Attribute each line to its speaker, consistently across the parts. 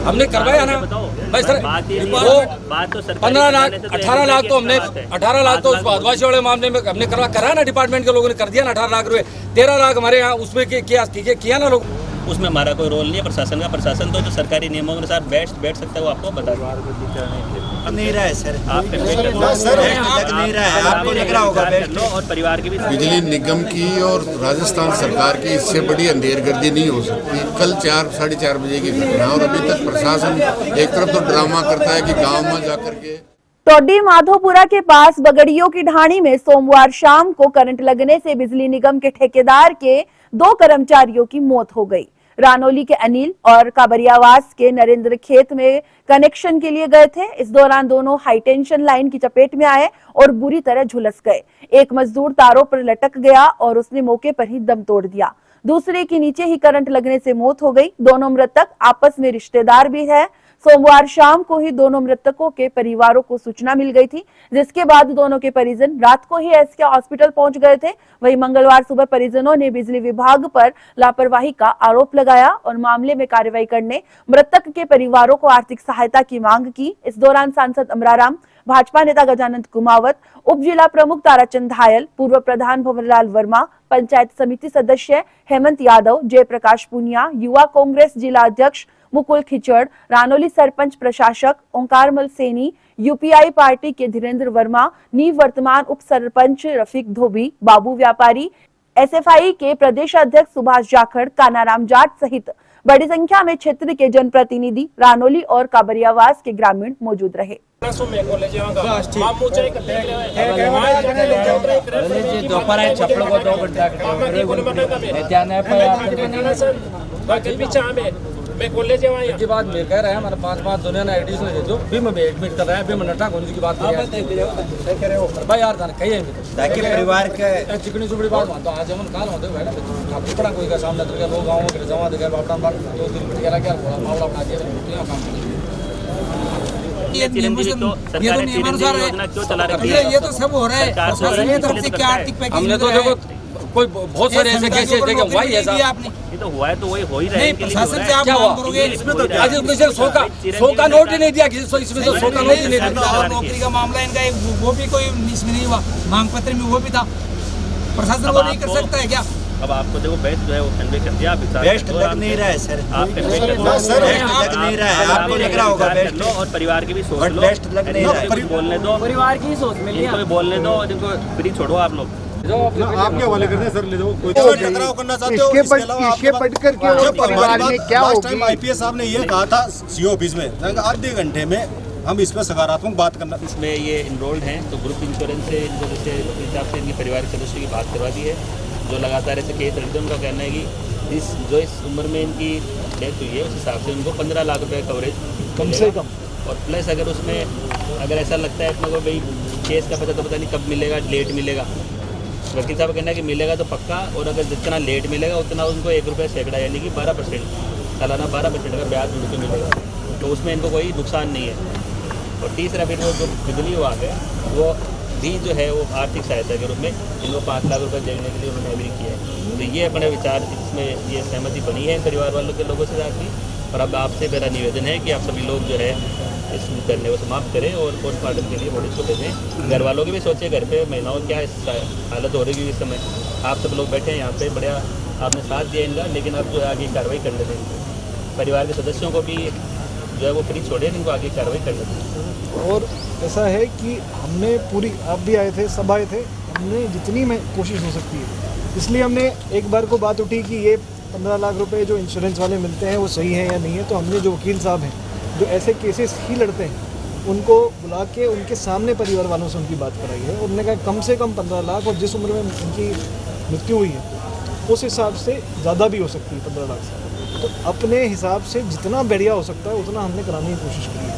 Speaker 1: हमने करवाया ना भाई सर। वो 15 लाख 18 लाख तो हमने 18 लाख तो उस आदिवासी वाले मामले में हमने करा ना, डिपार्टमेंट के लोगों ने कर दिया ना 18 लाख रुपए। 13 लाख हमारे यहाँ उसमें किया ना लोग।
Speaker 2: उसमें हमारा कोई रोल नहीं है प्रशासन का। प्रशासन तो जो सरकारी नियमों के अनुसार बैठ सकता है वो आपको बता
Speaker 3: नहीं रहा है सर।
Speaker 2: आप
Speaker 3: नहीं रहा है, आपको लग रहा होगा
Speaker 2: और परिवार की भी
Speaker 4: बिजली निगम की और राजस्थान सरकार की इससे बड़ी अंधेरगर्दी नहीं हो सकती। कल 4 साढ़े 4 बजे की घटना और अभी तक प्रशासन एक तरफ तो ड्रामा करता है कि गाँव में जाकर के।
Speaker 5: टोडी माधोपुरा के पास बगड़ियों की ढाणी में सोमवार शाम को करंट लगने से बिजली निगम के ठेकेदार के 2 कर्मचारियों की मौत हो गई। रानोली के अनिल और काबरियावास के नरेंद्र खेत में कनेक्शन के लिए गए थे। इस दौरान दोनों हाई टेंशन लाइन की चपेट में आए और बुरी तरह झुलस गए। एक मजदूर तारों पर लटक गया और उसने मौके पर ही दम तोड़ दिया। दूसरे की नीचे ही करंट लगने से मौत हो गई। दोनों मृतक आपस में रिश्तेदार भी है। सोमवार शाम को ही दोनों मृतकों के परिवारों को सूचना मिल गई थी, जिसके बाद दोनों के परिजन रात को ही एसके हॉस्पिटल पहुंच गए थे। वहीं मंगलवार सुबह परिजनों ने बिजली विभाग पर लापरवाही का आरोप लगाया और मामले में कार्रवाई करने मृतक के परिवारों को आर्थिक सहायता की मांग की। इस दौरान सांसद अमराराम, भाजपा नेता गजानंद कुमावत, उप जिला प्रमुख ताराचंद धायल, पूर्व प्रधान भंवरलाल वर्मा, पंचायत समिति सदस्य हेमंत यादव, जयप्रकाश पुनिया, युवा कांग्रेस जिला अध्यक्ष मुकुल खिचड़, रानोली सरपंच प्रशासक ओंकारमल सेनी, यूपीआई पार्टी के धीरेन्द्र वर्मा, निवर्तमान उप सरपंच रफीक धोबी, बाबू व्यापारी, एसएफआई के प्रदेश अध्यक्ष सुभाष जाखड़, कानाराम जाट सहित बड़ी संख्या में क्षेत्र के जनप्रतिनिधि, रानोली और काबरियावास के ग्रामीण मौजूद रहे।
Speaker 1: मैं कॉलेज की बात मैं कह रहा है हमारे 5 दुनिया ने एडिशनल दे दो भी मैं एडमिट कर रहा है भी मैं नटा होने की बात कर रहा हूं भाई यार कहिए
Speaker 3: ताकि परिवार के
Speaker 1: चिकनी चुपड़ी बात मानता आज हम काल होते बैठे बड़ा कोई का सामने तो लोग गांव के जमा दे बापड़ा बात 2 दिन बैठ गया क्या बोला मामला बना दिया काम
Speaker 6: ये नियमानुसार है, ये तो सब हो रहा है। प्रशासन की तरफ से क्या आर्थिक पैकेज
Speaker 1: हमने तो देखो कोई बहुत सारे ऐसे केसेस देखे हुआ ही ऐसा
Speaker 2: ये तो हुआ है तो वही हो ही रहा है।
Speaker 6: प्रशासन से आप
Speaker 1: क्या हुआ
Speaker 6: करोगे
Speaker 1: इसमें तो आज किसी 100 का नोट ही नहीं दिया किसी इसमें तो 100 का नोट ही नहीं दिया।
Speaker 6: और नौकरी का मामला इनका एक वो भी कोई इसमें नहीं हुआ, मांग पत्र में वो भी था। प्रशासन वो नहीं कर सकता है क्या?
Speaker 2: अब आपको देखो बेस्ट जो है वो कन्वे कर दिया।
Speaker 3: बेस्ट लग नहीं रहा है सर।
Speaker 2: आप कन्वे कर दो
Speaker 3: सर, बेस्ट लग नहीं रहा है, आपको लग रहा होगा बेस्ट
Speaker 2: लो और परिवार की भी सोच लो।
Speaker 3: बेस्ट लग नहीं रहा है,
Speaker 2: बोलने दो,
Speaker 5: परिवार की सोच मिली
Speaker 2: इनको भी बोलने दो और इनको फ्री छोड़ो आप लोग।
Speaker 7: आप क्या वाले करते हैं सर, ले जाओ कोई
Speaker 3: टकराव करना चाहते हो
Speaker 7: इसके पटकर के और परिवार में क्या होगी।
Speaker 8: आईपीएस साहब ने ये कहा था सीओ ऑफिस में आधे घंटे में हम इस पर सकारात्मक बात करना।
Speaker 2: इसमें ये इनरोल्ड हैं तो ग्रुप इंश्योरेंस से इनको जैसे हिसाब से इनके परिवार के सदस्यों की बात करवा दी है। जो लगातार ऐसे केस रहते हैं उनका कहना है कि इस उम्र में इनकी डेथ हुई है उस हिसाब से उनको 15 लाख रुपये कवरेज
Speaker 7: कम से कम।
Speaker 2: और प्लस अगर उसमें अगर ऐसा लगता है अपने को भाई केस का पता नहीं कब मिलेगा, लेट मिलेगा, वकील साहब कहना है कि मिलेगा तो पक्का, और अगर जितना लेट मिलेगा उतना उनको 1 रुपये सैकड़ा यानी कि 12% सालाना 12% अगर ब्याज जुड़ के मिलेगा तो उसमें इनको कोई नुकसान नहीं है। और तीसरा फिर वो जो बिजली विभाग है वो भी जो है वो आर्थिक सहायता के रूप में इनको 5 लाख रुपये देने के लिए उन्होंने एग्री किया है। तो ये अपने विचार इसमें ये सहमति बनी है परिवार वालों के लोगों से जाती। और अब आपसे मेरा निवेदन है कि आप सभी लोग जो है इस करने को समाप्त करें और पोस्टमार्टम के लिए बॉडी को भेजें। घर वालों की भी सोचे, घर पे महिलाओं क्या इस हालत हो रही है इस समय। आप सब लोग बैठे हैं यहाँ पे, बढ़िया आपने साथ दिया इनका, लेकिन अब जो है आगे कार्रवाई करने दें। परिवार के सदस्यों को भी जो है वो फ्री छोड़े, इनको आगे कार्रवाई करने दें।
Speaker 7: और ऐसा है कि हमने पूरी, आप भी आए थे, सब आए थे, हमने जितनी में कोशिश हो सकती है, इसलिए हमने एक बार को बात उठी कि ये 15 लाख रुपए जो इंश्योरेंस वाले मिलते हैं वो सही है या नहीं है। तो हमने जो वकील साहब हैं जो ऐसे केसेस ही लड़ते हैं उनको बुला के उनके सामने परिवार वालों से उनकी बात कराई है। उन्होंने कहा कम से कम 15 लाख, और जिस उम्र में उनकी मृत्यु हुई है उस हिसाब से ज़्यादा भी हो सकती है 15 लाख से। तो अपने हिसाब से जितना बढ़िया हो सकता है उतना हमने कराने की कोशिश करी है।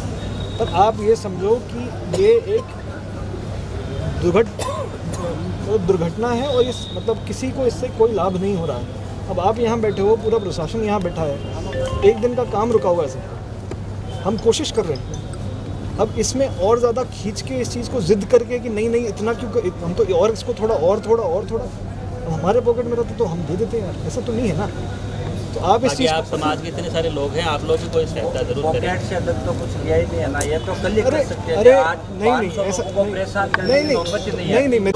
Speaker 7: पर आप ये समझो कि ये एक दुर्घटना है और इस मतलब किसी को इससे कोई लाभ नहीं हो रहा है। अब आप यहाँ बैठे हो, पूरा प्रशासन यहाँ बैठा है, एक दिन का काम रुका हुआ है सर, हम कोशिश कर रहे हैं। अब इसमें और ज़्यादा खींच के इस चीज़ को जिद करके कि नहीं इतना क्यों, हम तो और इसको थोड़ा हमारे पॉकेट में रहता तो हम दे देते हैं यार, ऐसा तो नहीं है ना। तो आप इस
Speaker 2: बाकी
Speaker 7: चीज़
Speaker 2: आप समाज के इतने सारे लोग हैं, आप लोग भी कोई सहायता जरूर करें।
Speaker 3: पॉकेट से अलग तो कुछ लिया ही नहीं है ना, ये तो कल ही कर सकते हैं।
Speaker 7: अरे
Speaker 3: आज
Speaker 7: नहीं
Speaker 3: 500
Speaker 7: ऐसा
Speaker 3: लोगों को परेशान करने की नौबत ही नहीं है।
Speaker 7: नहीं मैं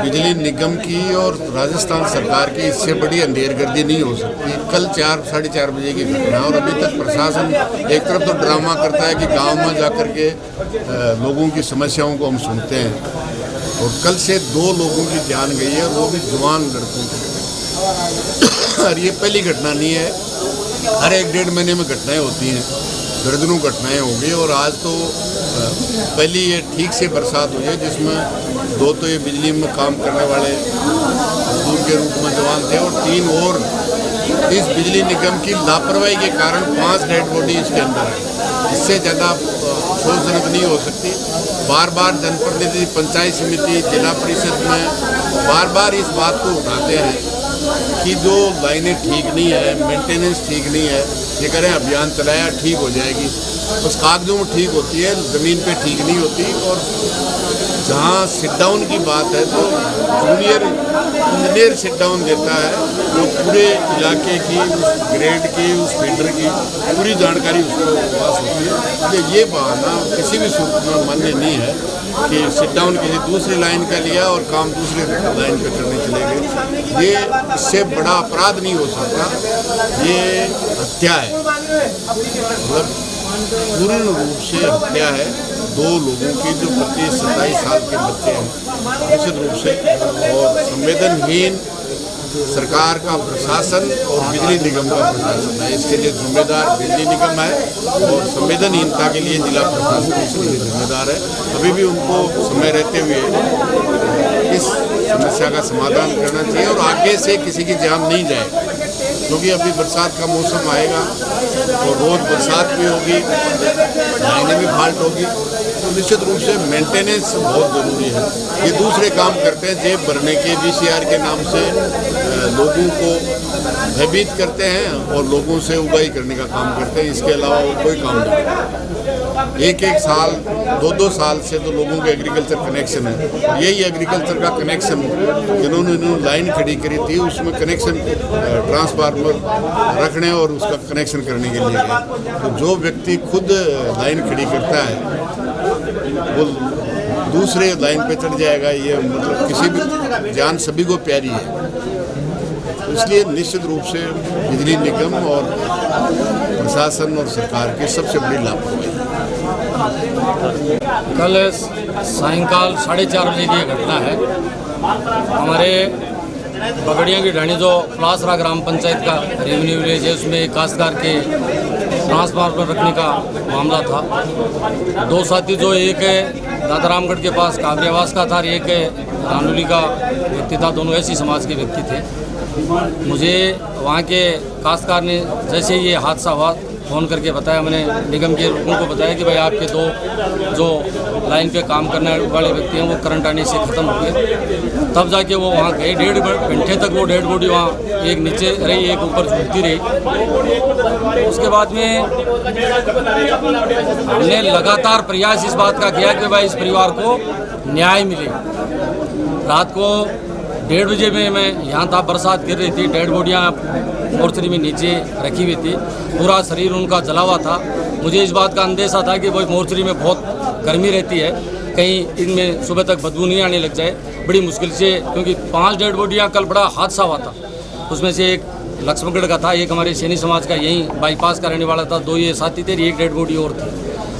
Speaker 4: बिजली निगम की और राजस्थान सरकार की इससे बड़ी अंधेरगर्दी नहीं हो सकती। कल 4-4:30 बजे की घटना, और अभी तक प्रशासन एक तरफ तो ड्रामा करता है कि गांव में जाकर के लोगों की समस्याओं को हम सुनते हैं, और कल से 2 लोगों की जान गई है, वो भी जवान लड़कों की। और ये पहली घटना नहीं है, हर 1-1.5 महीने में घटनाएं होती हैं, दर्जनों घटनाएं होंगी। और आज तो पहली ये ठीक से बरसात हुई है जिसमें 2 तो ये बिजली में काम करने वाले मजदूर के रूप में जवान थे, और 3 और इस बिजली निगम की लापरवाही के कारण 5 डेड बॉडी इसके अंदर है। इससे ज़्यादा अफसोसजनक नहीं हो सकती। बार बार जनप्रतिनिधि, पंचायत समिति, जिला परिषद में बार बार इस बात को उठाते हैं कि जो लाइनें ठीक नहीं है, मेंटेनेंस ठीक नहीं है, ये करें अभियान चलाया ठीक हो जाएगी। उस कागजों में ठीक होती है, ज़मीन पे ठीक नहीं होती। और जहाँ सिट डाउन की बात है तो जूनियर इंजीनियर सिट डाउन देता है, जो पूरे इलाके की, उस ग्रेड की, उस फीडर की पूरी जानकारी उसको पास होती है। इसलिए ये बहाना किसी भी सूरत में मान्य नहीं है कि सिट डाउन किसी दूसरी लाइन का लिया और काम दूसरी लाइन पे करने चले गए। ये इससे बड़ा अपराध नहीं हो सकता, ये हत्या है, मतलब पूर्ण रूप से हत्या है 2 लोगों की, जो 25-27 साल के बच्चे हैं निश्चित रूप से। और संवेदनहीन सरकार का प्रशासन और बिजली निगम का प्रशासन है, इसके लिए जिम्मेदार बिजली निगम है, और संवेदनहीनता के लिए जिला प्रशासन इसके लिए जिम्मेदार है। अभी भी उनको समय रहते हुए इस समस्या का समाधान करना चाहिए, और आगे से किसी की जान नहीं जाए, क्योंकि अभी बरसात का मौसम आएगा और रोज़ बरसात भी होगी, लाइनें भी फॉल्ट होगी, तो निश्चित रूप से मेंटेनेंस बहुत ज़रूरी है। ये दूसरे काम करते हैं, जेब भरने के, VCR के नाम से लोगों को भयभीत करते हैं और लोगों से उगाही करने का काम करते हैं। इसके अलावा और कोई काम नहीं। 1-1 साल 2-2 साल से तो लोगों के एग्रीकल्चर कनेक्शन है, यही एग्रीकल्चर का कनेक्शन जिन्होंने लाइन खड़ी करी थी उसमें कनेक्शन ट्रांसफार्मर रखने और उसका कनेक्शन करने के लिए गए। तो जो व्यक्ति खुद लाइन खड़ी करता है वो दूसरे लाइन पे चढ़ जाएगा, ये मतलब किसी भी जान सभी को प्यारी है। इसलिए निश्चित रूप से बिजली निगम और प्रशासन और सरकार की सबसे बड़ी लापरवाही।
Speaker 1: कल सायंकाल 4:30 बजे की घटना है। हमारे बगड़िया की ढाणी जो पलासरा ग्राम पंचायत का रेवेन्यू विलेज है, उसमें एक काश्तकार के ट्रांसफार्मर रखने का मामला था। 2 साथी, जो एक दादारामगढ़ के पास काबरियावास का था और एक रानोली का व्यक्ति था, दोनों ऐसी समाज के व्यक्ति थे। मुझे वहाँ के काश्तकार ने जैसे ये हादसा हुआ फ़ोन करके बताया, मैंने निगम के लोगों को बताया कि भाई आपके 2 जो लाइन पे काम करने वाले व्यक्ति हैं वो करंट आने से ख़त्म हो गए। तब जाके वो वहाँ गए, 1.5 घंटे तक वो डेड बॉडी वहाँ एक नीचे रही, एक ऊपर झूलती रही। उसके बाद में हमने लगातार प्रयास इस बात का किया कि भाई इस परिवार को न्याय मिले। रात को 1:30 बजे में मैं यहाँ था, बरसात गिर रही थी, डेड बॉडियाँ मोर्चरी में नीचे रखी हुई थी, पूरा शरीर उनका जला हुआ था। मुझे इस बात का अंदेशा था कि भाई मोर्चरी में बहुत गर्मी रहती है, कहीं इनमें सुबह तक बदबू नहीं आने लग जाए। बड़ी मुश्किल से, क्योंकि 5 डेड बॉडियाँ कल बड़ा हादसा हुआ था, उसमें से एक लक्ष्मणगढ़ का था, एक हमारे सैनी समाज का यहीं बाईपास का रहने वाला था, 2 ये साथी थे, एक डेड बॉडी और थी।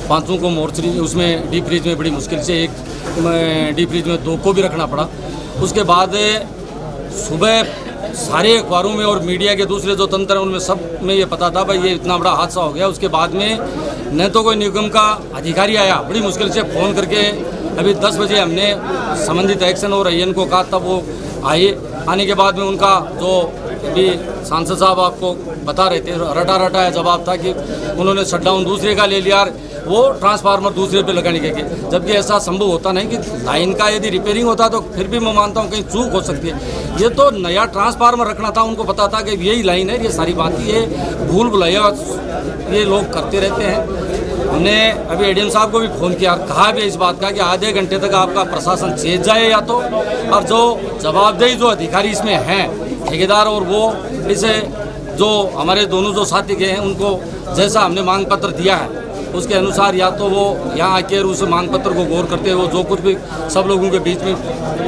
Speaker 1: 5 को मोर्चरी उसमें डीप फ्रीज में बड़ी मुश्किल से, एक डीप फ्रीज में 2 को भी रखना पड़ा। उसके बाद सुबह सारे अखबारों में और मीडिया के दूसरे जो तंत्र हैं उनमें सब में ये पता था भाई ये इतना बड़ा हादसा हो गया। उसके बाद में न तो कोई निगम का अधिकारी आया, बड़ी मुश्किल से फ़ोन करके अभी 10 बजे हमने संबंधित एक्शन और AN को कहा, तब वो आए। आने के बाद में उनका जो भी सांसद साहब आपको बता रहे थे, रटा जवाब था कि उन्होंने शटडाउन दूसरे का ले लिया, वो ट्रांसफार्मर दूसरे पे लगाने के, जबकि ऐसा संभव होता नहीं कि लाइन का यदि रिपेयरिंग होता तो फिर भी मैं मानता हूँ कहीं चूक हो सकती है। ये तो नया ट्रांसफार्मर रखना था, उनको पता था कि यही लाइन है। ये सारी बात ये भूल भुलैया ये लोग करते रहते हैं। हमने अभी ADM साहब को भी फ़ोन किया और कहा भी इस बात का कि आधे घंटे तक आपका प्रशासन चेत जाए या तो, और जो जवाबदेही जो अधिकारी इसमें हैं ठेकेदार और वो इसे जो हमारे दोनों जो साथी गए हैं उनको जैसा हमने मांग पत्र दिया है उसके अनुसार या तो वो यहाँ आके उस मांग पत्र को गौर करते हुए जो कुछ भी सब लोगों के बीच में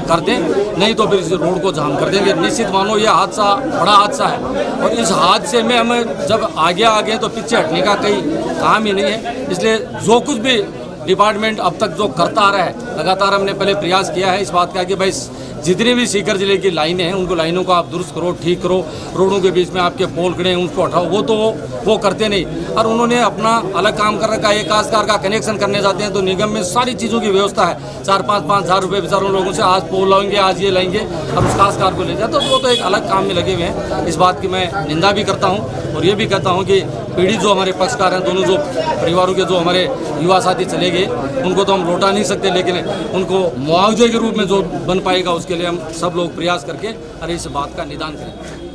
Speaker 1: कर दें, नहीं तो फिर इस रोड को जाम कर देंगे। निश्चित मानो ये हादसा बड़ा हादसा है और इस हादसे में हमें जब आगे आ गए तो पीछे हटने का कहीं काम ही नहीं है। इसलिए जो कुछ भी डिपार्टमेंट अब तक जो करता आ रहा है, लगातार हमने पहले प्रयास किया है इस बात का कि भाई जितनी भी सीकर जिले की लाइनें हैं उनको लाइनों को आप दुरुस्त करो, ठीक करो, रोडों के बीच में आपके पोल खड़े हैं उनको हटाओ, वो तो वो करते नहीं। और उन्होंने अपना अलग काम कर रखा है। एक काशकार का कनेक्शन करने जाते हैं तो निगम में सारी चीज़ों की व्यवस्था है, 4-5 हज़ार रुपये बेचारों लोगों से आज पोल लाएंगे, आज ये लाएंगे और उस काशकार को ले जाते, तो वो तो एक अलग काम में लगे हुए हैं। इस बात की मैं निंदा भी करता हूँ और ये भी कहता हूँ कि पीड़ित जो हमारे पक्षकार हैं, दोनों जो परिवारों के जो हमारे युवा साथी चले गए उनको तो हम लौटा नहीं सकते, लेकिन उनको मुआवजे के रूप में जो बन पाएगा उसके लिए हम सब लोग प्रयास करके अरे इस बात का निदान करें।